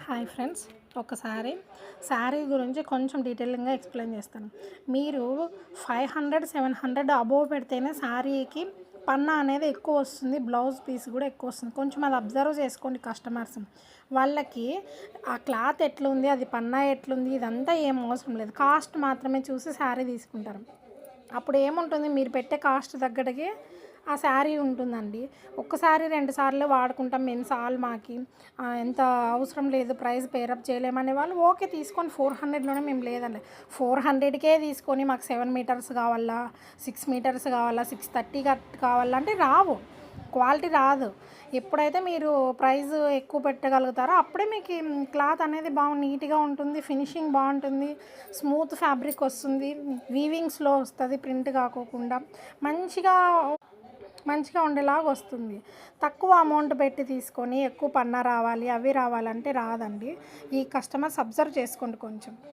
Hi friends, ఒకసారి శారీ గురించి కొంచెం డీటెయిలింగ్గా ఎక్స్ప్లెయిన్ చేస్తాను. మీరు 500-700 అబోవ్ పెడితేనే శారీకి పన్నా అనేది ఎక్కువ వస్తుంది, బ్లౌజ్ పీస్ కూడా ఎక్కువ వస్తుంది. కొంచెం అది అబ్జర్వ్ చేసుకోండి కస్టమర్స్. వాళ్ళకి ఆ క్లాత్ ఎట్లుంది, అది పన్నా ఎట్లుంది, ఇదంతా ఏం అవసరం లేదు. కాస్ట్ మాత్రమే చూసి శారీ తీసుకుంటారు. అప్పుడు ఏముంటుంది, మీరు పెట్టే కాస్ట్ తగ్గట్టుగా ఆ శారీ ఉంటుందండి. ఒక్కసారి 2 సార్లు వాడుకుంటాం, ఎన్నిసార్లు మాకి ఎంత అవసరం లేదు, ప్రైస్ పేరప్ చేయలేమనే వాళ్ళు ఓకే తీసుకొని 400లోనే మేము లేదండి 400కే తీసుకొని మాకు 7 మీటర్స్ కావాలా, 6 మీటర్స్ కావాలా, 630 కావాలా అంటే రావు, క్వాలిటీ రాదు. ఎప్పుడైతే మీరు ప్రైస్ ఎక్కువ పెట్టగలుగుతారో అప్పుడే మీకు క్లాత్ అనేది బాగా నీట్గా ఉంటుంది, ఫినిషింగ్ బాగుంటుంది, స్మూత్ ఫ్యాబ్రిక్ వస్తుంది, వీవింగ్స్లో వస్తుంది, ప్రింట్ కాకోకుండా మంచిగా ఉండేలాగా వస్తుంది. తక్కువ అమౌంట్ పెట్టి తీసుకొని ఎక్కువ పన్నా రావాలి, అవి రావాలంటే రాదండి. ఈ కస్టమర్స్ అబ్జర్వ్ చేసుకోండి కొంచెం.